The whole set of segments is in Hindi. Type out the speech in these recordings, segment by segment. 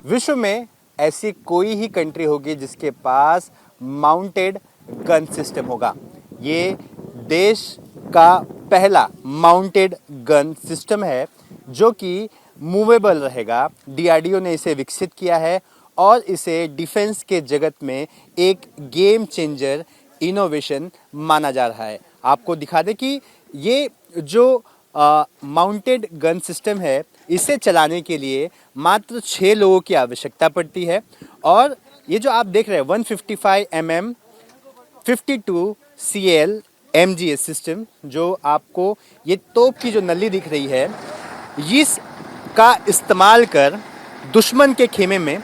विश्व में ऐसी कोई ही कंट्री होगी जिसके पास माउंटेड गन सिस्टम होगा। ये देश का पहला माउंटेड गन सिस्टम है जो कि मूवेबल रहेगा। डीआरडीओ ने इसे विकसित किया है और इसे डिफेंस के जगत में एक गेम चेंजर इनोवेशन माना जा रहा है। आपको दिखा दें कि ये जो माउंटेड गन सिस्टम है, इसे चलाने के लिए मात्र 6 लोगों की आवश्यकता पड़ती है। और ये जो आप देख रहे हैं 155 mm 52 CL MGS सिस्टम, जो आपको ये तोप की जो नली दिख रही है, इसका इस्तेमाल कर दुश्मन के खेमे में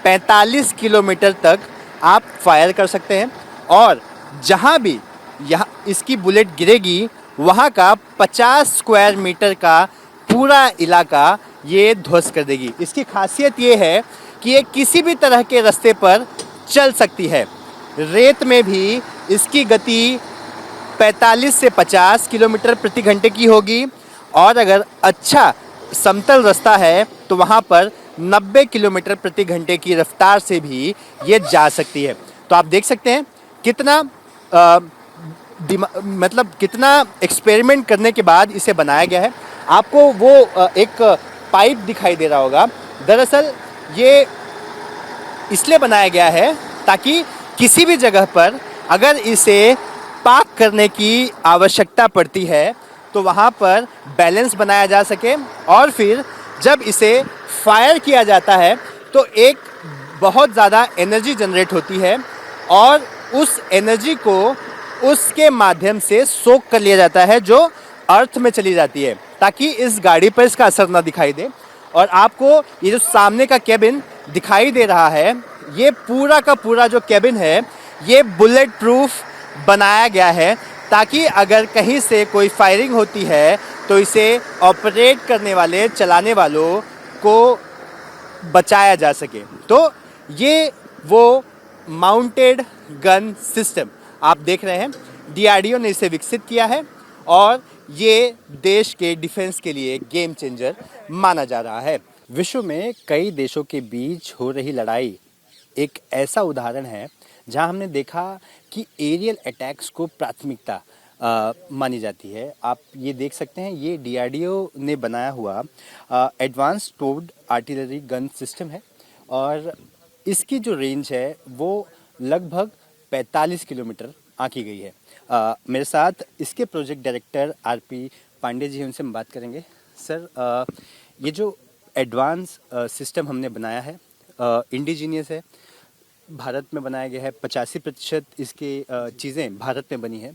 45 किलोमीटर तक आप फायर कर सकते हैं और जहां भी यहाँ इसकी बुलेट गिरेगी वहां का 50 स्क्वायर मीटर का पूरा इलाका ये ध्वस्त कर देगी। इसकी खासियत ये है कि ये किसी भी तरह के रास्ते पर चल सकती है। रेत में भी इसकी गति 45 से 50 किलोमीटर प्रति घंटे की होगी और अगर अच्छा समतल रास्ता है तो वहाँ पर 90 किलोमीटर प्रति घंटे की रफ्तार से भी ये जा सकती है। तो आप देख सकते हैं कितना मतलब कितना एक्सपेरिमेंट करने के बाद इसे बनाया गया है। आपको वो एक पाइप दिखाई दे रहा होगा। दरअसल ये इसलिए बनाया गया है ताकि किसी भी जगह पर अगर इसे पार्क करने की आवश्यकता पड़ती है तो वहाँ पर बैलेंस बनाया जा सके और फिर जब इसे फायर किया जाता है तो एक बहुत ज़्यादा एनर्जी जनरेट होती है और उस एनर्जी को उसके माध्यम से सोक कर लिया जाता है जो अर्थ में चली जाती है ताकि इस गाड़ी पर इसका असर ना दिखाई दे। और आपको ये जो सामने का केबिन दिखाई दे रहा है, ये पूरा का पूरा जो केबिन है ये बुलेट प्रूफ बनाया गया है ताकि अगर कहीं से कोई फायरिंग होती है तो इसे ऑपरेट करने वाले चलाने वालों को बचाया जा सके। तो ये वो माउंटेड गन सिस्टम आप देख रहे हैं, डीआरडीओ ने इसे विकसित किया है और ये देश के डिफेंस के लिए गेम चेंजर माना जा रहा है। विश्व में कई देशों के बीच हो रही लड़ाई एक ऐसा उदाहरण है जहां हमने देखा कि एरियल अटैक्स को प्राथमिकता मानी जाती है। आप ये देख सकते हैं, ये डीआरडीओ ने बनाया हुआ एडवांस टोर्ड आर्टिलरी गन सिस्टम है और इसकी जो रेंज है वो लगभग 45 किलोमीटर आंकी गई है। मेरे साथ इसके project director RP Pandey ji हैं, उनसे हम बात करेंगे। सर, ये जो एडवांस सिस्टम हमने बनाया है इंडिजीनियस है, भारत में बनाया गया है, 85% इसकी चीज़ें भारत में बनी है।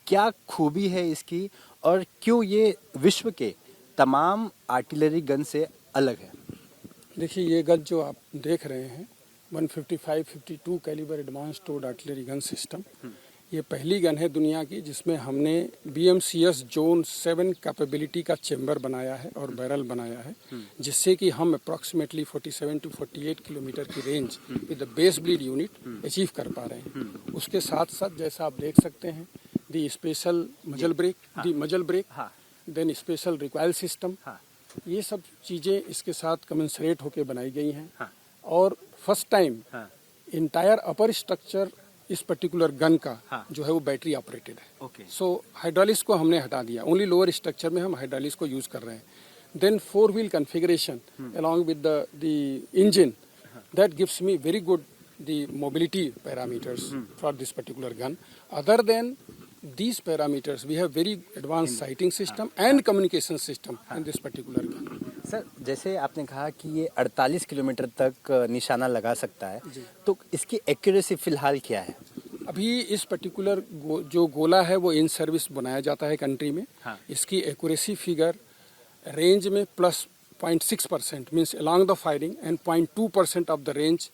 क्या खूबी है इसकी और क्यों ये विश्व के तमाम आर्टिलरी गन से अलग है? देखिए, ये गन जो आप देख रहे हैं 155-52 कैलिबर एडवांस टोर्ड आर्टिलरी गन सिस्टम, ये पहली गन है दुनिया की जिसमें हमने BMCS जोन 7 कैपेबिलिटी का चेंबर बनाया है और बैरल बनाया है, जिससे कि हम अप्रॉक्सीमेटली 47 to 48 किलोमीटर की range with the base bleed unit achieve कर पा रहे हैं। उसके साथ साथ जैसा आप देख सकते हैं the special muzzle brake, then special recoil system, ये सब चीज़ें इसके साथ कमेंसरेट होकर बनाई गई हैं। और फर्स्ट टाइम इंटायर अपर स्ट्रक्चर इस पर्टिकुलर गन का जो है वो बैटरी ऑपरेटेड है। सो हाइड्रोलिक्स को हमने हटा दिया, ओनली लोअर स्ट्रक्चर में हम हाइड्रोलिक्स को यूज कर रहे हैं। Then 4 wheel configuration along with the engine that gives me very good the mobility parameters for this particular gun. Other than these parameters, we have very advanced sighting system and communication system in this particular gun. Sir, जैसे आपने कहा कि ये 48 किलोमीटर तक निशाना लगा सकता है, तो इसकी एक्यूरेसी फिलहाल क्या है? अभी इस पर्टिकुलर जो गोला है वो इन सर्विस बनाया जाता है कंट्री में। इसकी एक्यूरेसी फिगर रेंज में plus 0.6% means along the firing and 0.2% of the range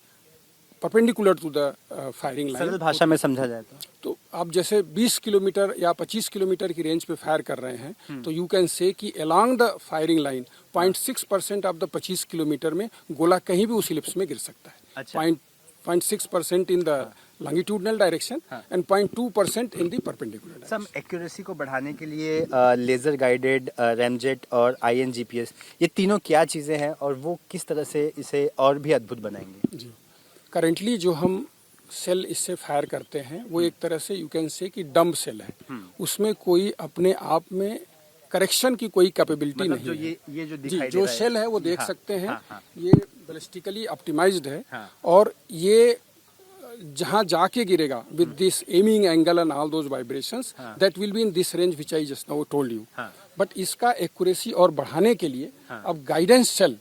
perpendicular to the firing line. सरल भाषा में समझा जाए तो आप जैसे 20 किलोमीटर या 25 किलोमीटर की रेंज पे फायर कर रहे हैं तो यू कैन से कि along the firing line 0.6% of the 25 kilometre में गोला कहीं भी उस इलिप्स में गिर सकता है। 0.6% in the longitudinal direction and 0.2% in the perpendicular direction. सम एक्यूरेसी को बढ़ाने के लिए लेज़र गाइडेड, रैमजेट और INGPS, ये तीनों क्या चीज़ें हैं और वो किस तरह से इसे और भी अद्भुत बनाएंगे? जी, करेंटली जो हम सेल इससे फायर करते हैं वो एक तरह से यू कैन से कि डम्ब सेल है, उसमें कोई अपने आप में करेक्शन की कोई कैपेबिलिटी मतलब नहीं जो है। ये जो जी, दिखाई दे जो रहा है, सेल है वो देख हाँ, सकते हैं, हाँ, हाँ, ये बैलिस्टिकली ऑप्टिमाइज्ड है हाँ। और ये जहां जाके गिरेगा with this aiming angle and all those vibrations that will be in this range which I just now told you. But इसका एक्यूरेसी और बढ़ाने के लिए अब गाइडेंस सेल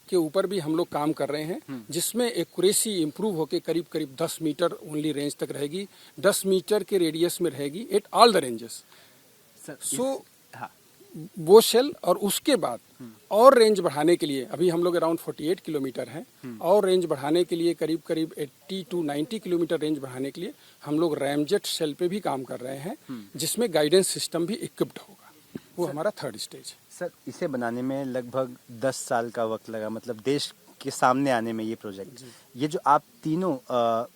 के ऊपर भी हम लोग काम कर रहे हैं, जिसमें एक्यूरेसी इंप्रूव होके करीब करीब 10 मीटर ओनली रेंज तक रहेगी, 10 मीटर के रेडियस में रहेगी एट ऑल द रेंजेस। सो वो सेल और उसके बाद और रेंज बढ़ाने के लिए अभी हम लोग अराउंड 48 किलोमीटर हैं, और रेंज बढ़ाने के लिए करीब करीब 80 to 90 किलोमीटर रेंज बढ़ाने के लिए हम लोग रैमजेट सेल पे भी काम कर रहे हैं, जिसमें गाइडेंस सिस्टम भी इक्विप्ड होगा। वो हमारा थर्ड स्टेज है। सर इसे बनाने में लगभग 10 साल का वक्त लगा, मतलब देश के सामने आने में ये प्रोजेक्ट। ये जो आप तीनों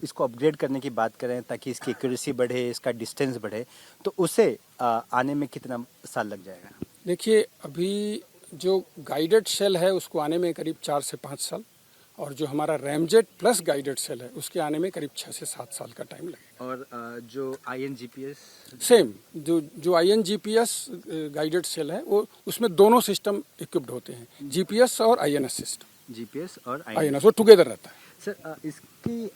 इसको अपग्रेड करने की बात करें ताकि इसकी एक्यूरेसी बढ़े, इसका डिस्टेंस बढ़े, तो उसे आने में कितना साल लग जाएगा? देखिए, अभी जो गाइडेड सेल है उसको आने में करीब 4 से 5 साल, और जो हमारा रैमजेट प्लस गाइडेड सेल है उसके आने में करीब 6 से 7 साल का टाइम लगेगा। और जो INGPS सेम, जो INGPS गाइडेड सेल है वो उसमें दोनों सिस्टम इक्विप्ड होते हैं, GPS और INS सिस्टम। GPS और INS वो टुगेदर रहता है। सर इसकी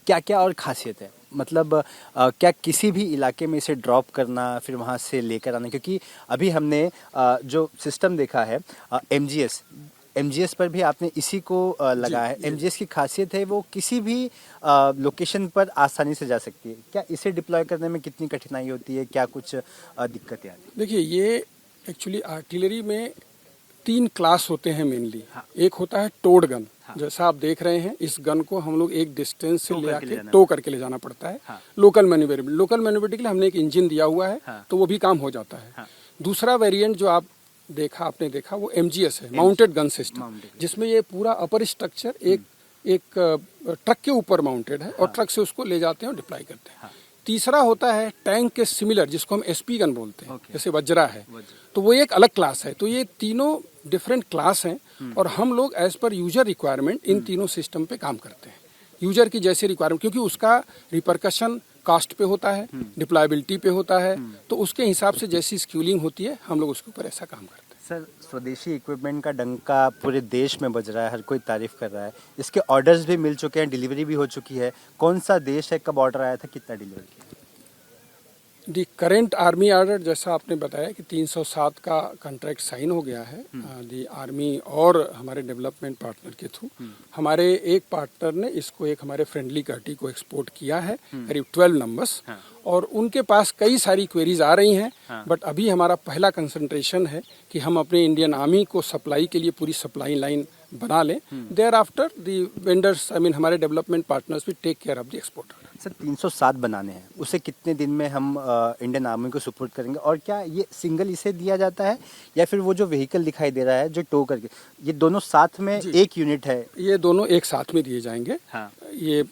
क्या क्या और खासियत है? मतलब क्या किसी भी इलाके में इसे ड्रॉप करना फिर वहाँ से लेकर आना, क्योंकि अभी हमने जो सिस्टम देखा है MGS पर भी आपने इसी को लगा है। MGS की खासियत है वो किसी भी लोकेशन पर आसानी से जा सकती है। क्या इसे डिप्लॉय करने में कितनी कठिनाई होती है, क्या कुछ दिक्कतें आती हैं? देखिए, ये एक्चुअली आर्टिलरी में 3 क्लास होते हैं मेनली। एक होता है टोड गन, जैसा आप देख रहे हैं, इस गन को हम लोग एक डिस्टेंस से ले आके टो करके ले जाना पड़ता है। लोकल मैन्युवरेबिलिटी के लिए हमने एक इंजन दिया हुआ है, तो वो भी काम हो जाता है। दूसरा वेरिएंट जो आपने देखा वो MGS है, माउंटेड गन सिस्टम, जिसमें ये पूरा अपर स्ट्रक्चर एक ट्रक के ऊपर माउंटेड है और ट्रक से उसको ले जाते हैं और डिप्लॉय करते हैं। तीसरा होता है टैंक के सिमिलर, जिसको हम SP गन बोलते हैं, जैसे वज्रा है, तो वो एक अलग क्लास है। तो ये तीनों डिफरेंट क्लास हैं और हम लोग as per user requirement in तीनों सिस्टम पे काम करते हैं। यूजर की जैसे रिक्वायरमेंट, क्योंकि उसका रिपरकशन कास्ट पे होता है, डिप्लॉयबिलिटी पे होता है, तो उसके हिसाब से जैसी स्क्यूलिंग होती है हम लोग उसके ऊपर ऐसा काम करते हैं। सर स्वदेशी इक्विपमेंट का डंका पूरे देश में बज रहा है, हर कोई तारीफ कर रहा है, इसके ऑर्डर्स भी मिल चुके हैं, डिलीवरी भी हो चुकी है। कौन सा देश है, कब ऑर्डर आया था, कितना डिलीवर किया? दी करेंट आर्मी ऑर्डर, जैसा आपने बताया कि 307 का कॉन्ट्रैक्ट साइन हो गया है दी आर्मी और हमारे डेवलपमेंट पार्टनर के थ्रू। हमारे एक पार्टनर ने इसको एक हमारे फ्रेंडली कंट्री को एक्सपोर्ट किया है, करीब 12 नंबर्स, और उनके पास कई सारी क्वेरीज आ रही हैं। बट अभी हमारा पहला कंसंट्रेशन है कि हम अपने इंडियन आर्मी को सप्लाई के लिए पूरी सप्लाई लाइन बना लें। देयर आफ्टर दी वेंडर्स, हमारे डेवलपमेंट पार्टनर्स भी take care of the exporter. Sir 307 बनाने हैं, उसे कितने दिन में हम इंडियन आर्मी को सुपुर्द करेंगे, और क्या ये सिंगल इसे दिया जाता है या फिर वो जो व्हीकल दिखाई दे रहा है जो टो करके, ये दोनों साथ में एक यूनिट है? ये दोनों एक साथ में दिए जाएंगे। ये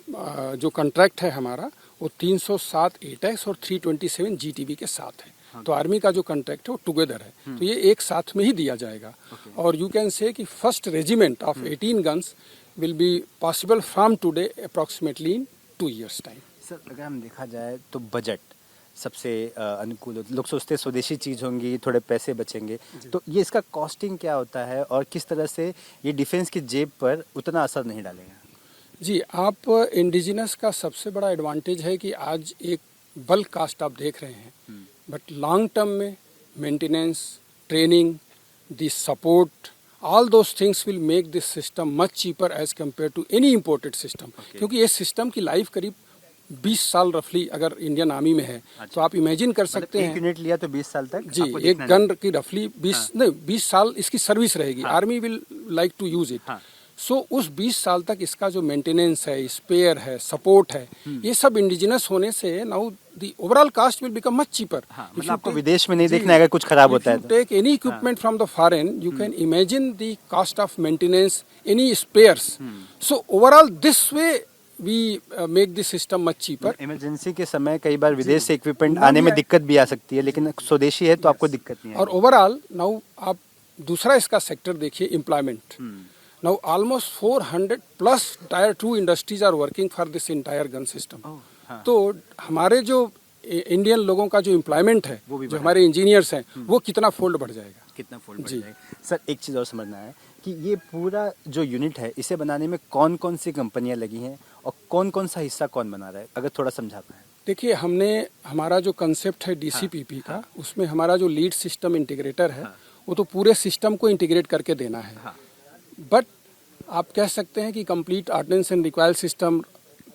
जो कॉन्ट्रैक्ट है हमारा वो 307 ATACS और 327 GTB के साथ है। तो आर्मी का जो कॉन्ट्रैक्ट है वो टुगेदर है, तो ये एक साथ में ही दिया जाएगा। और यू कैन से कि first regiment of 18 guns will be possible from today approximately in 2 years time. Sir अगर हम देखा जाए तो बजट सबसे अनुकूल होता है। लोग सोचते हैं स्वदेशी चीज़ होंगी, थोड़े पैसे बचेंगे, तो ये इसका कॉस्टिंग क्या होता है और किस तरह से ये डिफेंस की जेब पर उतना असर नहीं डालेगा? जी, आप इंडिजिनस का सबसे बड़ा एडवांटेज है कि आज एक बल्क कास्ट आप देख रहे हैं, बट लॉन्ग टर्म में maintenance, training, the support, all those things will make this system much cheaper as compare to any imported system. क्योंकि इस सिस्टम की लाइफ करीब 20 साल रफली अगर इंडियन आर्मी में है, तो आप इमेजिन कर सकते हैं, एक यूनिट लिया तो 20 साल तक जी, एक गन की रफली 20 साल इसकी सर्विस रहेगी। Army will like to use it. So उस 20 साल तक इसका जो मेंटेनेंस है, स्पेयर है, सपोर्ट है, ये सब इंडिजिनस होने से now the overall cost will become much cheaper. मतलब आपको विदेश में नहीं देखना है अगर कुछ खराब होता है तो। Take any equipment from the foreign, you can imagine the cost of maintenance, any spares. So overall this way we make the system much cheaper. Emergency के समय कई बार विदेश से इक्विपमेंट आने में दिक्कत भी आ सकती है, लेकिन स्वदेशी है तो आपको दिक्कत नहीं और ओवरऑल नाउ आप दूसरा इसका सेक्टर देखिए, employment. Now almost 400 plus tier 2 industries are working for this entire gun system. तो हमारे जो इंडियन लोगों का जो एम्प्लॉयमेंट है, जो हमारे इंजीनियर्स हैं, वो कितना फोल्ड बढ़ जाएगा. कितना फोल्ड बढ़ जाएगा. सर एक चीज़ और समझना है कि ये पूरा जो यूनिट है इसे बनाने में कौन कौन सी कंपनियां लगी हैं और कौन कौन सा हिस्सा कौन बना रहा है, अगर थोड़ा समझा पाए. देखिए, हमारा जो कंसेप्ट है डीसीपीपी का, उसमें हमारा जो लीड सिस्टम इंटीग्रेटर है, वो तो पूरे सिस्टम को इंटीग्रेट करके देना है. बट आप कह सकते हैं कि complete ordnance and recoil system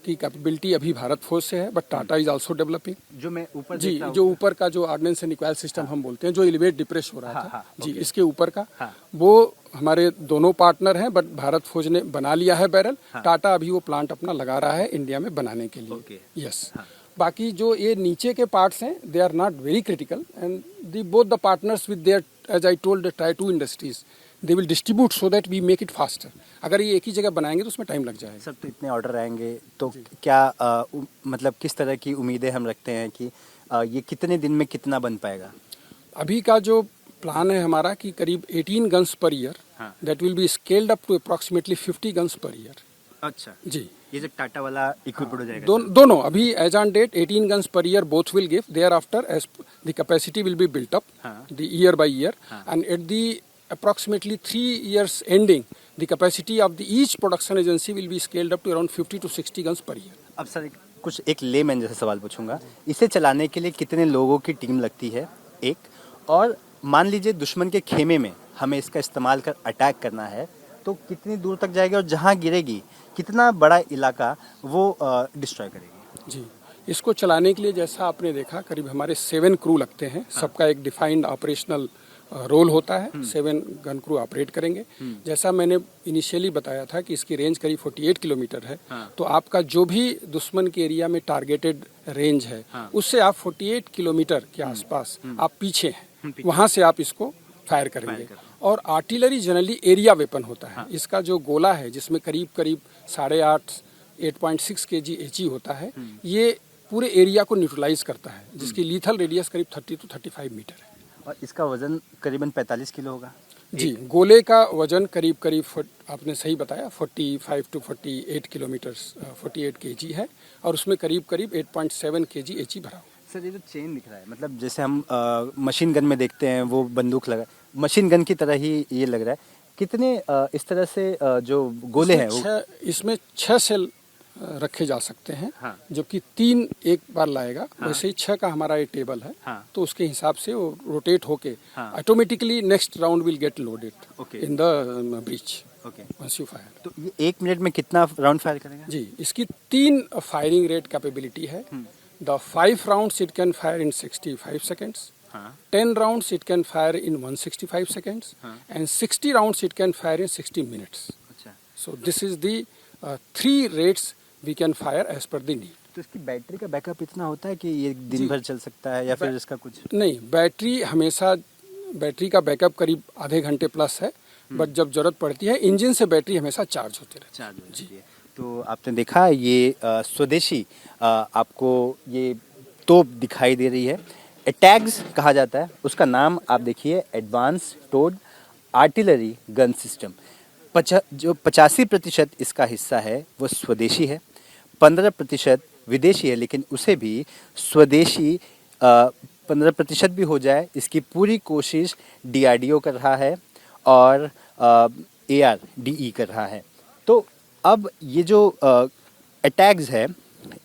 की कैपेबिलिटी अभी भारत फोर्स से है, but Tata is also developing. जो मैं ऊपर जी, जो ऊपर का जो ऑर्डिनेंस एंड रिक्वायल सिस्टम हम बोलते हैं, जो एलिवेट डिप्रेस हो रहा था, जी, इसके ऊपर का, वो हमारे दोनों पार्टनर हैं, बट भारत फौज ने बना लिया है बैरल. टाटा अभी वो प्लांट अपना लगा रहा है इंडिया में बनाने के लिए. यस. बाकी जो ये नीचे के पार्ट्स हैं, they are not very critical, and the both the partners with their, as I told, tier 2 industries, they will distribute so that we make it faster. अगर ये एक ही जगह बनाएंगे तो उसमें टाइम लग जाएगा. सर तो इतने ऑर्डर आएंगे तो क्या मतलब किस तरह की उम्मीदें हम रखते हैं कि ये कितने दिन में कितना बन पाएगा? अभी का जो प्लान है हमारा कि करीब 18 guns per year, that will be scaled up to approximately 50 guns per year. अच्छा जी, ये जो टाटा वाला इक्विपमेंट हो जाएगा. दोनों अभी as on date 18 guns per year both will give. Thereafter as the capacity will be built up the year by year, and at the approximately 3 years ending, the capacity of the each production agency will be scaled up to around 50 to 60 guns per year. अब सर एक लेमैन जैसा सवाल पूछूंगा, इसे चलाने के लिए कितने लोगों की टीम लगती है एक, और मान लीजिए दुश्मन के खेमे में हमें इसका इस्तेमाल कर अटैक करना है तो कितनी दूर तक जाएगी और जहां गिरेगी कितना बड़ा इलाका वो डिस्ट्रॉय करेगी? जी, इसको चलाने के लिए जैसा आपने देखा, करीब हमारे 7 क्रू लगते हैं. सबका एक डिफाइंड ऑपरेशनल रोल होता है. 7 गन क्रू ऑपरेट करेंगे. जैसा मैंने इनिशियली बताया था कि इसकी रेंज करीब 48 किलोमीटर है. तो आपका जो भी दुश्मन के एरिया में टारगेटेड रेंज है, उससे आप 48 किलोमीटर के आसपास आप पीछे हैं, वहां से आप इसको फायर करेंगे. और आर्टिलरी जनरली एरिया वेपन होता है. इसका जो गोला है, जिसमें करीब 8.6 kg HE होता है, ये पूरे एरिया को न्यूट्रलाइज करता है, जिसकी लीथल रेडियस करीब 30 to 35 मीटर है. और इसका वजन करीबन 45 किलो होगा. जी, गोले का वजन करीब आपने सही बताया 45 to 48 किलोमीटर 48 kg है, और उसमें करीब 8.7 kg HE भरा हुआ. सर ये जो चेन दिख रहा है, मतलब जैसे हम मशीन गन में देखते हैं वो बंदूक लगा, मशीन गन की तरह ही ये लग रहा है. कितने इस तरह से जो गोले हैं इसमें 6 सेल रखे जा सकते हैं. जो कि 3 एक बार लाएगा. वैसे ही 6 का हमारा एक टेबल है. तो उसके हिसाब से वो रोटेट होके automatically next round will get loaded in the breech once you fire. तो ये 1 मिनट में कितना राउंड फायर करेगा? जी, इसकी 3 फायरिंग रेट कैपेबिलिटी है. The 5 rounds it can fire in 65 seconds. 10 rounds it can fire in 165 seconds, and 60 rounds it can fire in 60 minutes. So this is the 3 rates we can fire as per the need. तो इसकी बैटरी का बैकअप इतना होता है कि ये दिन भर चल सकता है या फिर इसका कुछ नहीं? बैटरी का बैकअप करीब आधे घंटे प्लस है, बट जब जरूरत पड़ती है इंजन से बैटरी हमेशा चार्ज होती रहती है. तो आपने देखा ये स्वदेशी आपको ये तोप दिखाई दे रही है. एटैग्स कहा जाता है, उसका नाम आप देखिए, advance towed artillery gun system. जो 85% इसका हिस्सा है वो स्वदेशी है, 15% विदेशी है, लेकिन उसे भी स्वदेशी 15% भी हो जाए इसकी पूरी कोशिश DRDO कर रहा है और ARDE कर रहा है. तो अब ये जो अटैक्स है,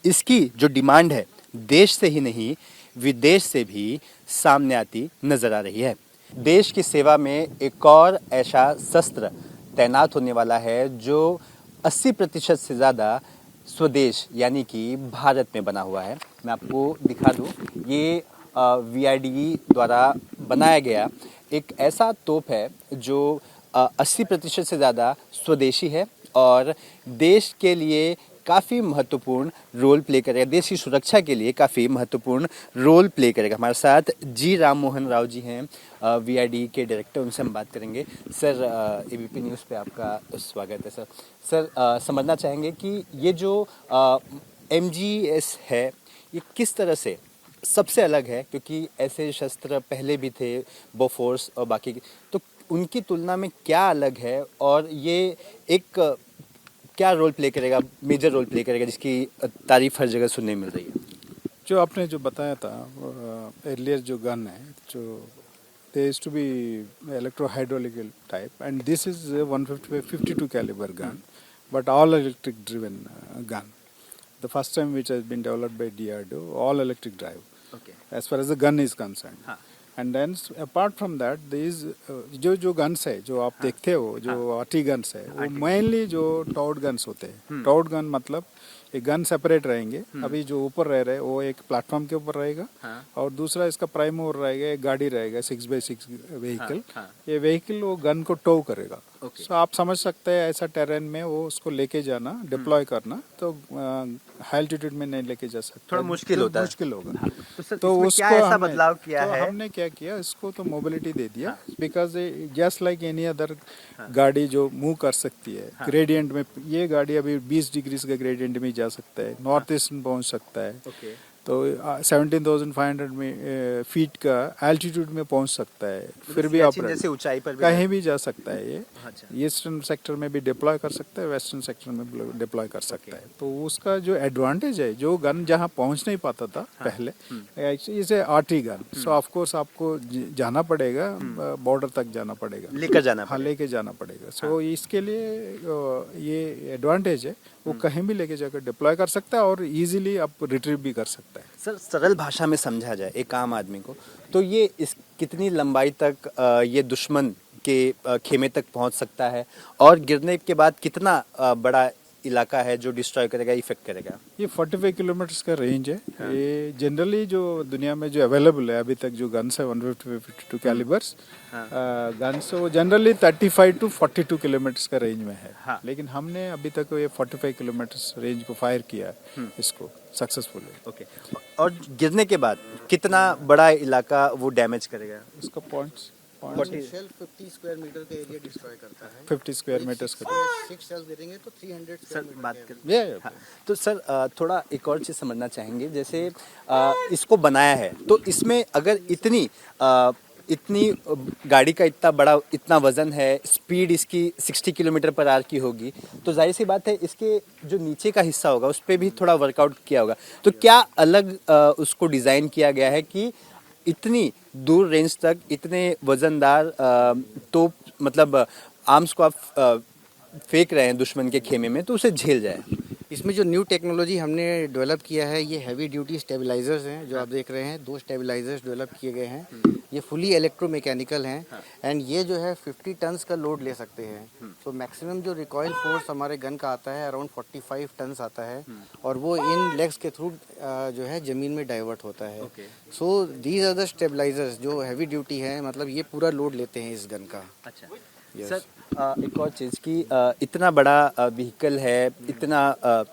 इसकी जो डिमांड है देश से ही नहीं विदेश से भी सामने आती नजर आ रही है. देश की सेवा में एक और ऐसा शस्त्र तैनात होने वाला है जो 80% से ज़्यादा स्वदेश यानी कि भारत में बना हुआ है. मैं आपको दिखा दूं, ये VRDE द्वारा बनाया गया एक ऐसा तोप है जो 80% से ज़्यादा स्वदेशी है और देश के लिए काफ़ी महत्वपूर्ण रोल प्ले करेगा, देश की सुरक्षा के लिए काफ़ी महत्वपूर्ण रोल प्ले करेगा। हमारे साथ जी राम मोहन राव जी हैं, VID के डायरेक्टर, उनसे हम बात करेंगे। सर, ABP न्यूज़ पे आपका स्वागत है। सर, समझना चाहेंगे कि ये जो MGS है ये किस तरह से सबसे अलग है, क्योंकि ऐसे शस्त्र पहले भी थे, बोफोर्स और बाकी, तो उनकी तुलना में क्या अलग है और ये एक क्या रोल प्ले करेगा, मेजर रोल प्ले करेगा, जिसकी तारीफ हर जगह सुनने मिल रही है। जो आपने जो बताया था एर्लियर जो गन है, जो they used to be electro hydraulic type and this is 152 calibre gun but all electric driven gun, the first time which has been developed by DRDO, all electric drive. Okay. As far as the gun is concerned. हाँ. And then apart from that, these जो guns है, जो आप देखते हो, जो आर्टी गन्स है, वो mainly जो टॉड गन्स होते हैं। टॉड गन मतलब एक गन सेपरेट रहेंगे। अभी जो ऊपर रह रहे वो एक प्लेटफॉर्म के ऊपर रहेगा और दूसरा इसका प्राइम मूवर रहेगा, एक गाड़ी रहेगा 6x6 व्हीकल। ये व्हीकल वो गन को टो करेगा। सो आप समझ सकते हैं ऐसा टेरेन में वो उसको लेके जाना, डिप्लॉय करना, तो हाई एल्टीट्यूड में नहीं लेके जा सकते, थोड़ा मुश्किल होता है। मुश्किल होगा। तो उसको क्या ऐसा बदलाव किया है? हमने क्या किया, इसको तो मोबिलिटी दे दिया, because just like any other गाड़ी जो मूव कर सकती है ग्रेडियंट में। ये गाड़ी अभी 20 डिग्री का ग्रेडियंट में जा सकता है, नॉर्थ ईस्ट में पहुंच सकता है, तो 17,500 में फीट का एल्टीट्यूड में पहुंच सकता है, फिर भी आप जैसे ऊंचाई पर कहीं भी जा सकता है। ये ईस्टर्न सेक्टर में भी डिप्लॉय कर सकता है, वेस्टर्न सेक्टर में डिप्लॉय कर सकता है। तो उसका जो एडवांटेज है, जो गन जहां पहुंच नहीं पाता था पहले, इसे arty gun, so of course आपको जाना पड़ेगा, बॉर्डर तक जाना पड़ेगा, लेके जाना पड़ेगा। सो इसके लिए ये एडवांटेज है, वो कहीं भी लेके जाकर डिप्लॉय कर सकता है और इजीली आप रिट्रीव भी कर सकता है। सर, सरल भाषा में समझा जाए एक आम आदमी को, तो ये इस कितनी लंबाई तक ये दुश्मन के खेमे तक पहुंच सकता है और गिरने के बाद कितना बड़ा इलाका है जो डिस्ट्रॉय करेगा, इफेक्ट करेगा? ये 45 किलोमीटर का रेंज है। ये जनरली जो दुनिया में जो अवेलेबल है अभी तक जो गन्स है 152 कैलिबर्स गन्स, वो जनरली 35 टू 42 किलोमीटर का रेंज में है। लेकिन हमने अभी तक ये 45 किलोमीटर रेंज को फायर किया है इसको सक्सेसफुली। ओके। और गिरने के बाद कितना बड़ा इलाका वो डैमेज करेगा? उसका पॉइंट्स 50 स्क्वायर मीटर का एरिया डिस्ट्रॉय करता है। 50 स्क्वायर मीटर्स का 6 सेल्स गिरेंगे तो 300 सर स्क्वायर बात मीटर। कर हाँ। तो सर, थोड़ा एक और चीज़ समझना चाहेंगे, जैसे इसको बनाया है तो इसमें अगर इतनी गाड़ी का इतना बड़ा इतना वजन है, स्पीड इसकी 60 किलोमीटर पर आवर की होगी, तो जाहिर सी बात है इसके जो नीचे का हिस्सा होगा उस पर भी थोड़ा वर्कआउट किया होगा। तो क्या अलग उसको डिज़ाइन किया गया है कि इतनी दूर रेंज तक इतने वजनदार तोप, मतलब आर्म्स को आप फेंक रहे हैं दुश्मन के खेमे में, तो उसे झेल जाए? इसमें जो न्यू टेक्नोलॉजी हमने डेवलप किया है, ये हैवी ड्यूटी स्टेबलाइजर्स हैं जो आप देख रहे हैं। 2 स्टेबलाइजर्स डेवलप किए गए हैं। ये फुली इलेक्ट्रोमैकेनिकल हैं एंड ये जो है 50 टन्स का लोड ले सकते हैं। तो मैक्सिमम जो रिकॉइल फोर्स हमारे गन का आता है अराउंड 45 टन्स आता है और वो इन लेग्स के थ्रू जो है ज़मीन में डाइवर्ट होता है। So these are the stabilisers जो हैवी ड्यूटी है, मतलब ये पूरा लोड लेते हैं इस गन का। अच्छा। सर, एक और चीज़ कि इतना बड़ा व्हीकल है, इतना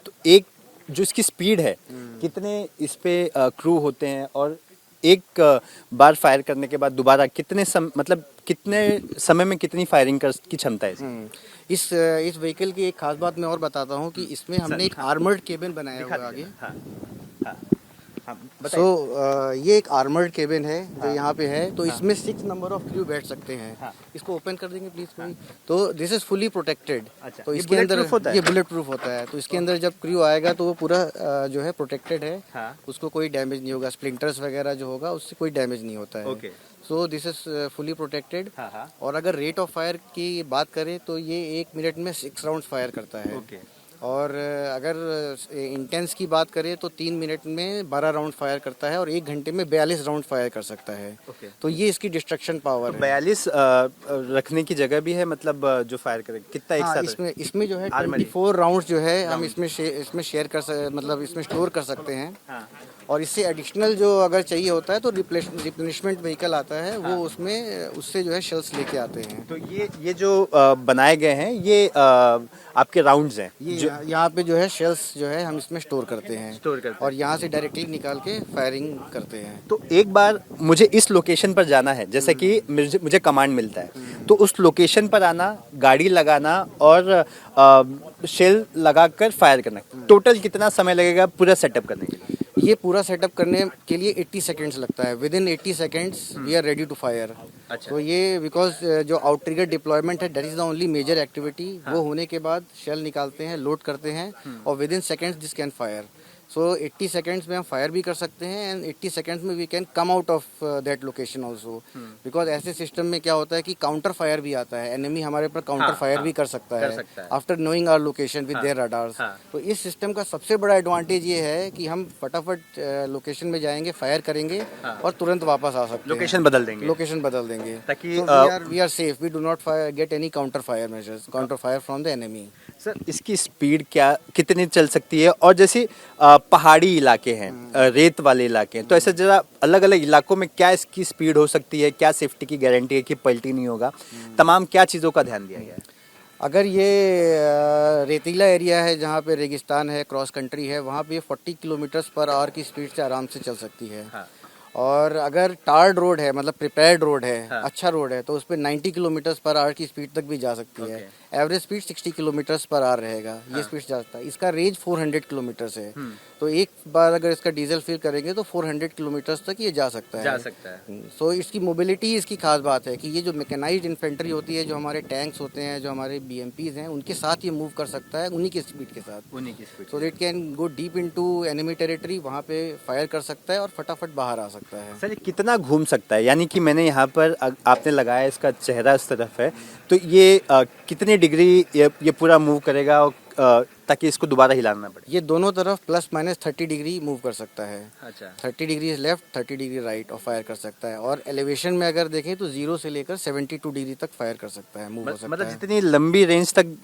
तो एक जो इसकी स्पीड है, कितने इस पे क्रू होते हैं और एक बार फायर करने के बाद दोबारा कितने समय में कितनी फायरिंग की क्षमता है? इस व्हीकल की एक खास बात मैं और बताता हूँ कि इसमें हमने एक आर्मर्ड केबिन बनाया हुआ है आगे। ये एक आर्मर्ड केबिन है जो यहाँ पे है, तो इसमें 6 नंबर ऑफ क्रू बैठ सकते हैं। इसको ओपन कर देंगे प्लीज कोई। तो दिस इज फुली प्रोटेक्टेड। तो इसके अंदर ये बुलेट प्रूफ होता है। तो इसके अंदर जब क्रू आएगा तो वो पूरा जो है प्रोटेक्टेड है, उसको कोई डैमेज नहीं होगा, स्प्लिंटर्स वगैरह जो होगा उससे कोई डैमेज नहीं होता है। So this is fully protected. और अगर रेट ऑफ फायर की बात करें तो ये 1 मिनट में 6 राउंड फायर करता है। और अगर इंटेंस की बात करें तो 3 मिनट में 12 राउंड फायर करता है और 1 घंटे में 42 राउंड फायर कर सकता है। तो ये इसकी डिस्ट्रक्शन पावर है। 42 रखने की जगह भी है, मतलब जो फायर करे कितना एक साथ? इसमें जो है 24 राउंड जो है हम इसमें शेयर कर मतलब इसमें स्टोर कर सकते हैं। और इससे एडिशनल जो अगर चाहिए होता है तो रिप्लेनिशमेंट व्हीकल आता है, वो उसमें उससे जो है शेल्स लेके आते हैं। तो ये जो बनाए गए हैं ये आपके राउंड्स हैं, ये जो यहाँ पे जो है शेल्स जो है हम इसमें स्टोर करते हैं स्टोर करते हैं। और यहाँ से डायरेक्टली निकाल के फायरिंग करते हैं। तो एक बार मुझे इस लोकेशन पर जाना है, जैसे कि मुझे कमांड मिलता है, तो उस लोकेशन पर आना, गाड़ी लगाना और शेल लगाकर फायर करना, टोटल कितना समय लगेगा पूरा सेटअप करने के लिए? ये पूरा सेटअप करने के लिए 80 सेकेंड्स लगता है। Within 80 seconds we are ready to fire. अच्छा। तो ये बिकॉज जो आउट ट्रिगर डिप्लॉयमेंट है, that is the only major activity. वो होने के बाद शेल निकालते हैं, लोड करते हैं और within seconds this can fire. So 80 seconds में हम फायर भी कर सकते हैं एंड 80 सेकेंड्स में we can come out of that location also. Because ऐसे सिस्टम में क्या होता है कि काउंटर फायर भी आता है, एनिमी हमारे पर काउंटर फायर भी कर सकता है after knowing our location with their radars. तो इस सिस्टम का सबसे बड़ा एडवांटेज ये है कि हम फटाफट लोकेशन में जाएंगे, फायर करेंगे और तुरंत वापस आ सकते हैं। लोकेशन बदल देंगे ताकि we are safe, we do not get any counter fire measures, counter fire from the enemy. Sir, इसकी स्पीड कितनी चल सकती है? और जैसे पहाड़ी इलाके हैं, रेत वाले इलाके हैं, तो ऐसे जरा अलग अलग इलाकों में क्या इसकी स्पीड हो सकती है? क्या सेफ्टी की गारंटी है कि पलटी नहीं होगा? तमाम क्या चीज़ों का ध्यान दिया गया है? अगर ये रेतीला एरिया है जहाँ पे रेगिस्तान है, क्रॉस कंट्री है, वहाँ पे 40 किलोमीटर्स पर आवर की स्पीड से आराम से चल सकती है। और अगर टार्ड रोड है, मतलब प्रिपेयर्ड रोड है, अच्छा रोड है, तो उस पर 90 किलोमीटर्स पर आवर की स्पीड तक भी जा सकती है। Average speed 60 kilometres per hour रहेगा, ये स्पीड जाता है। इसका रेंज 400 किलोमीटर्स है, तो एक बार अगर इसका डीजल फिल करेंगे तो 400 किलोमीटर्स तक ये जा सकता है। सो इसकी मोबिलिटी इसकी खास बात है कि ये जो मैकेनाइज्ड इन्फेंट्री होती है, जो हमारे टैंक्स होते हैं, जो हमारे BMPs हैं, उनके साथ ये मूव कर सकता है, उन्हीं की स्पीड के साथ। So it can go deep into enemy territory, वहाँ पे फायर कर सकता है और फटाफट बाहर आ सकता है। सर, कितना घूम सकता है? यानी कि मैंने यहाँ पर आपने लगाया, इसका चेहरा इस तरफ है, तो ये कितनी डिग्री ये पूरा मूव करेगा और ताकि इसको दोबारा हिलाना ना पड़े? ये दोनों तरफ प्लस माइनस 30 डिग्री मूव कर सकता है। अच्छा। 30 डिग्री लेफ्ट, 30 डिग्री राइट और फायर कर सकता है। और एलिवेशन में अगर देखें तो 0 से लेकर 72 डिग्री तक फायर कर सकता है, मूव हो सकता मतलब है। जितनी लंबी रेंज तक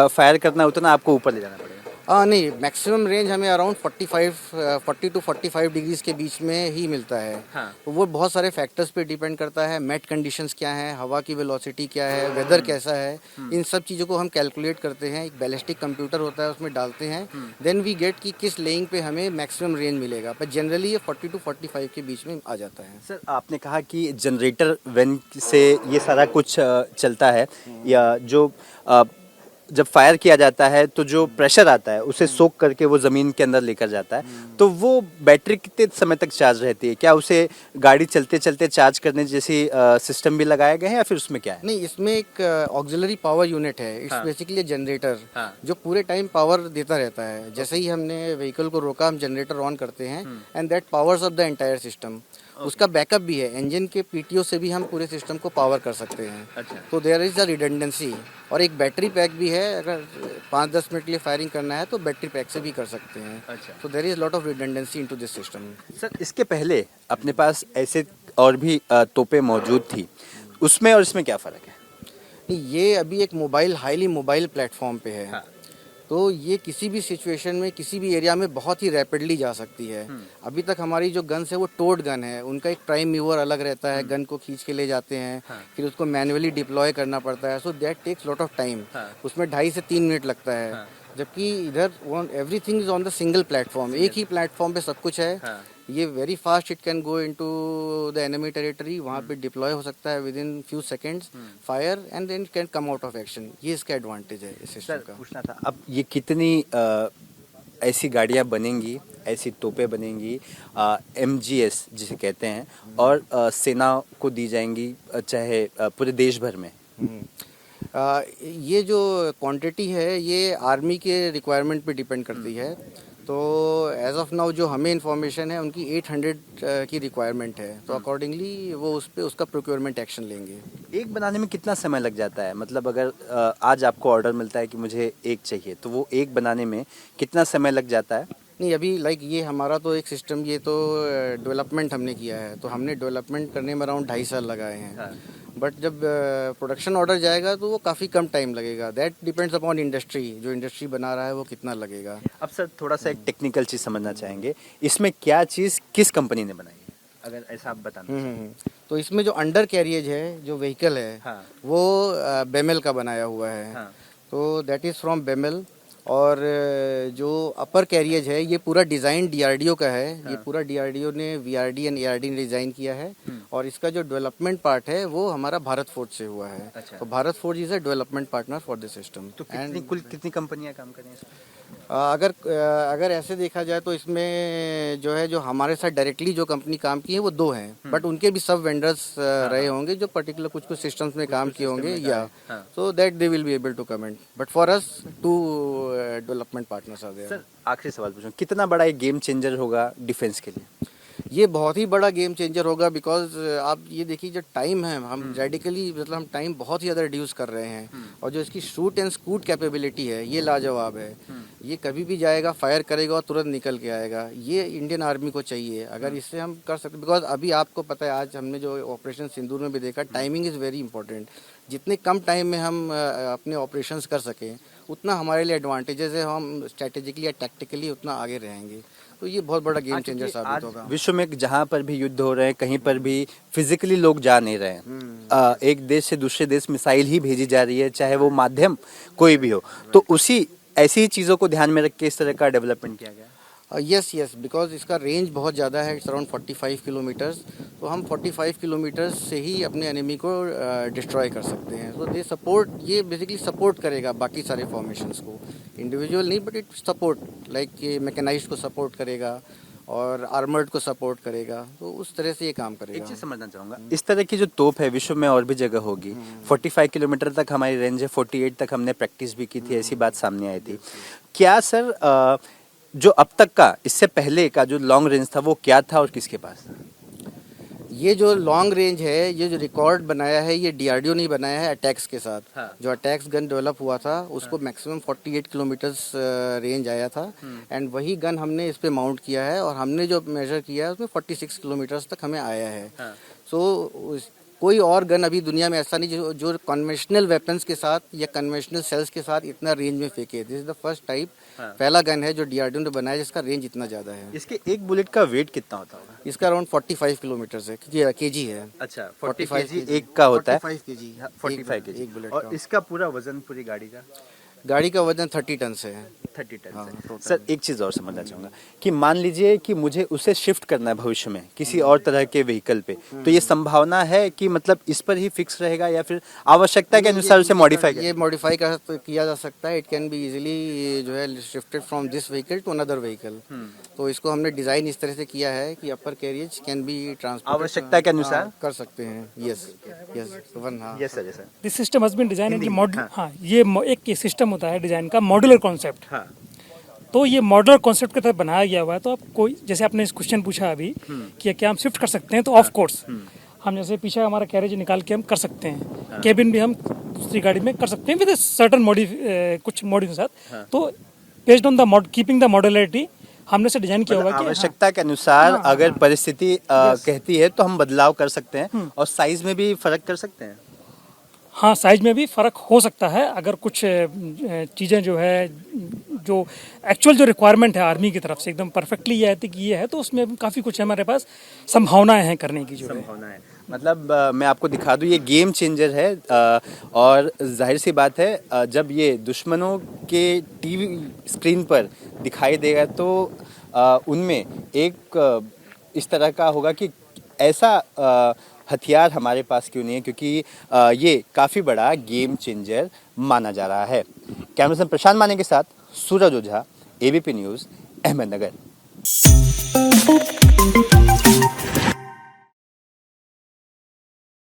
फायर करना उतना आपको ऊपर ले जाना पड़ेगा? नहीं, मैक्सिमम रेंज हमें अराउंड 40 to 45 डिग्रीज के बीच में ही मिलता है। तो वो बहुत सारे फैक्टर्स पे डिपेंड करता है। मेट कंडीशंस क्या है, हवा की वेलोसिटी क्या है, वेदर कैसा है, इन सब चीज़ों को हम कैलकुलेट करते हैं। एक बैलिस्टिक कंप्यूटर होता है, उसमें डालते हैं, देन वी गेट कि किस लेइंग पे हमें मैक्सिमम रेंज मिलेगा। पर जनरली ये 40 to 45 के बीच में आ जाता है। सर, आपने कहा कि जनरेटर वैन से ये सारा कुछ चलता है, या जो जब फायर किया जाता है तो जो प्रेशर आता है उसे सोख करके वो ज़मीन के अंदर लेकर जाता है, तो वो बैटरी कितने समय तक चार्ज रहती है? क्या उसे गाड़ी चलते चलते चार्ज करने जैसी सिस्टम भी लगाया गया है, या फिर उसमें क्या है? नहीं, इसमें एक ऑक्सिलरी पावर यूनिट है। इट्स बेसिकली जनरेटर जो पूरे टाइम पावर देता रहता है। जैसे ही हमने व्हीकल को रोका, हम जनरेटर ऑन करते हैं and that powers up the entire system. उसका बैकअप भी है, इंजन के PTO से भी हम पूरे सिस्टम को पावर कर सकते हैं। अच्छा। तो देयर इज अ रिडंडेंसी। और एक बैटरी पैक भी है, अगर 5-10 मिनट के लिए फायरिंग करना है तो बैटरी पैक से भी कर सकते हैं। अच्छा। तो there is lot of redundancy into this system. Sir, इसके पहले अपने पास ऐसे और भी तोपें मौजूद थी, उसमें और इसमें क्या फ़र्क है? ये अभी एक हाईली मोबाइल प्लेटफॉर्म पे है। तो ये किसी भी सिचुएशन में, किसी भी एरिया में बहुत ही रैपिडली जा सकती है। अभी तक हमारी जो गन्स है वो टोड गन है, उनका एक प्राइम मूवर अलग रहता है, गन को खींच के ले जाते हैं, फिर उसको मैन्युअली डिप्लॉय करना पड़ता है। So that takes lot of time. उसमें 2.5 से 3 मिनट लगता है। जबकि इधर everything is on the single platform, एक ही प्लेटफॉर्म पे सब कुछ है। ये very fast it can go into the enemy territory, वहाँ पे डिप्लॉय हो सकता है within few seconds, fire and then can come out of action. ये इसका एडवांटेज है इस सिस्टम का। पूछना था, अब ये कितनी ऐसी गाड़ियाँ बनेंगी, ऐसी तोपें बनेंगी, MGS जिसे कहते हैं, और सेना को दी जाएंगी, चाहे पूरे देश भर में? ये जो क्वांटिटी है ये आर्मी के रिक्वायरमेंट पे डिपेंड करती है। तो एज ऑफ नाउ जो हमें इन्फॉर्मेशन है उनकी 800 की रिक्वायरमेंट है, तो अकॉर्डिंगली वो उस पे उसका प्रोक्योरमेंट एक्शन लेंगे। एक बनाने में कितना समय लग जाता है? मतलब अगर आज आपको ऑर्डर मिलता है कि मुझे एक चाहिए, तो वो एक बनाने में कितना समय लग जाता है? नहीं, अभी ये हमारा तो एक सिस्टम, ये तो डेवलपमेंट हमने किया है, तो हमने डेवलपमेंट करने में अराउंड 2.5 साल लगाए हैं। बट जब प्रोडक्शन ऑर्डर जाएगा तो वो काफ़ी कम टाइम लगेगा। दैट डिपेंड्स अपॉन इंडस्ट्री, जो इंडस्ट्री बना रहा है वो कितना लगेगा। अब सर थोड़ा सा एक टेक्निकल चीज़ समझना चाहेंगे, इसमें क्या चीज़ किस कंपनी ने बनाई है, अगर ऐसा आप बताना चाहें। तो इसमें जो अंडर कैरियज है, जो व्हीकल है, हाँ। वो बेमेल का बनाया हुआ है। हाँ। तो दैट इज़ फ्रॉम बेमेल। और जो अपर कैरियज है ये पूरा डिज़ाइन डीआरडीओ का है। ये पूरा डीआरडीओ ने वीआरडी एंड एआरडी ने डिज़ाइन किया है। और इसका जो डेवलपमेंट पार्ट है वो हमारा भारत फोर्ज से हुआ है। अच्छा। तो Bharat forge is a development partner for this system. तो कुल कितनी कंपनियां काम कर रही हैं इसमें? अगर ऐसे देखा जाए तो इसमें जो है, जो हमारे साथ डायरेक्टली जो कंपनी काम की है वो 2 हैं, बट उनके भी सब वेंडर्स रहे होंगे जो पर्टिकुलर कुछ सिस्टम्स में काम किए होंगे, या so that they will be able to comment. But for us 2 development partners are there. Sir आखिरी सवाल पूछूं, कितना बड़ा एक गेम चेंजर होगा डिफेंस के लिए? ये बहुत ही बड़ा गेम चेंजर होगा, बिकॉज आप ये देखिए जो टाइम है, हम रेडिकली मतलब हम टाइम बहुत ही ज़्यादा रिड्यूस कर रहे हैं। और जो इसकी शूट एंड स्कूट कैपेबिलिटी है ये लाजवाब है। ये कभी भी जाएगा, फायर करेगा और तुरंत निकल के आएगा। ये इंडियन आर्मी को चाहिए, अगर इससे हम कर सकते, बिकॉज अभी आपको पता है, आज हमने जो ऑपरेशन सिंदूर में भी देखा, टाइमिंग इज़ वेरी इंपॉर्टेंट। जितने कम टाइम में हम अपने ऑपरेशंस कर सकें उतना हमारे लिए एडवांटेजेस है, हम स्ट्रेटेजिकली या टैक्टिकली उतना आगे रहेंगे। तो ये बहुत बड़ा गेम चेंजर साबित होगा। विश्व में जहाँ पर भी युद्ध हो रहे हैं, कहीं पर भी फिजिकली लोग जा नहीं रहे हैं, एक देश से दूसरे देश मिसाइल ही भेजी जा रही है, चाहे वो माध्यम कोई भी हो। तो उसी ऐसी ही चीज़ों को ध्यान में रख के इस तरह का डेवलपमेंट किया गया। यस, बिकॉज इसका रेंज बहुत ज़्यादा है, इट्स अराउंड 45 किलोमीटर्स। तो हम 45 किलोमीटर्स से ही अपने एनिमी को डिस्ट्रॉय कर सकते हैं। तो ये बेसिकली सपोर्ट करेगा बाकी सारे फॉर्मेशंस को, इंडिविजुअल नहीं, बट इट सपोर्ट, लाइक ये मैकेनाइज्ड को सपोर्ट करेगा और आर्मर्ड को सपोर्ट करेगा। तो उस तरह से ये काम करेगा। एक चीज़ समझना चाहूँगा, इस तरह की जो तोप है विश्व में और भी जगह होगी। 45 किलोमीटर तक हमारी रेंज है, 48 तक हमने प्रैक्टिस भी की थी, ऐसी बात सामने आई थी। क्या सर जो अब तक का, इससे पहले का जो लॉन्ग रेंज था वो क्या था और किसके पास था? ये जो लॉन्ग रेंज है, ये जो रिकॉर्ड बनाया है, ये डीआरडीओ ने बनाया है अटैक्स के साथ। हाँ। जो अटैक्स गन डेवलप हुआ था उसको मैक्सिमम 48 किलोमीटर्स रेंज आया था। एंड वही गन हमने इस पे माउंट किया है और हमने जो मेजर किया है उसमें 46 किलोमीटर्स तक हमें आया है। हाँ। सो कोई और गन अभी दुनिया में ऐसा नहीं जो कन्वेंशनल वेपन्स के साथ या कन्वेंशनल सेल्स के साथ इतना रेंज में फेंके। This is the first type, पहला गन है जो डीआरडीओ ने बनाया जिसका रेंज इतना ज़्यादा है। इसके एक बुलेट का वेट कितना होता होगा? इसका अराउंड 45 किलोमीटर्स है, केजी है। अच्छा, 45 45 एक का होता है। 45 केजी, 45 केजी एक बुलेट और का। इसका पूरा वजन पूरी गाड़ी का वजन 30 टन से है। 30 टन हाँ, से। total। सर एक चीज़ और समझना चाहूँगा कि मान लीजिए कि मुझे उसे शिफ्ट करना है भविष्य में किसी और तरह के व्हीकल पे, तो ये संभावना है कि मतलब इस पर ही फिक्स रहेगा या फिर आवश्यकता के अनुसार उसे मॉडिफाई ये मॉडिफाई किया जा सकता है। इट कैन बी इजीली जो है shifted from this vehicle to another vehicle. तो इसको हमने डिजाइन इस तरह से किया है कि upper carriage can be transport आवश्यकता के अनुसार कर सकते हैं। Yes one. हाँ, yes sir, yes sir. This system has been design in model. हाँ, ये एक सिस्टम होता है डिजाइन का, मॉड्यूलर कॉन्सेप्ट। हाँ। तो ये मॉड्यूलर कॉन्सेप्ट के तहत बनाया गया हुआ है। तो आप कोई, जैसे आपने इस क्वेश्चन पूछा अभी कि क्या हम शिफ्ट कर सकते हैं, तो ऑफ कोर्स हम जैसे पीछे हमारा कैरेज निकाल के हम कर सकते हैं। केबिन भी हम दूसरी गाड़ी में कर सकते हैं विद सर्टन कुछ मॉड्यूल के साथ। तो based on the keeping the modularity हमने से डिजाइन किया हुआ है कि आवश्यकता के अनुसार अगर परिस्थिति कहती है तो हम बदलाव कर सकते हैं और साइज में भी फर्क कर सकते हैं। हाँ, साइज में भी फ़र्क हो सकता है। अगर कुछ चीज़ें जो है, जो एक्चुअल जो रिक्वायरमेंट है आर्मी की तरफ से एकदम परफेक्टली ये आती कि ये है, तो उसमें काफ़ी कुछ हमारे पास संभावनाएं हैं करने की। जो संभावना है मतलब मैं आपको दिखा दूं, ये गेम चेंजर है। और जाहिर सी बात है जब ये दुश्मनों के टीवी स्क्रीन पर दिखाई देगा तो उनमें एक इस तरह का होगा कि ऐसा हथियार हमारे पास क्यों नहीं है, क्योंकि ये काफ़ी बड़ा गेम चेंजर माना जा रहा है। कैमरामैन प्रशांत माने के साथ सूरज ओझा, एबीपी न्यूज़, अहमदनगर।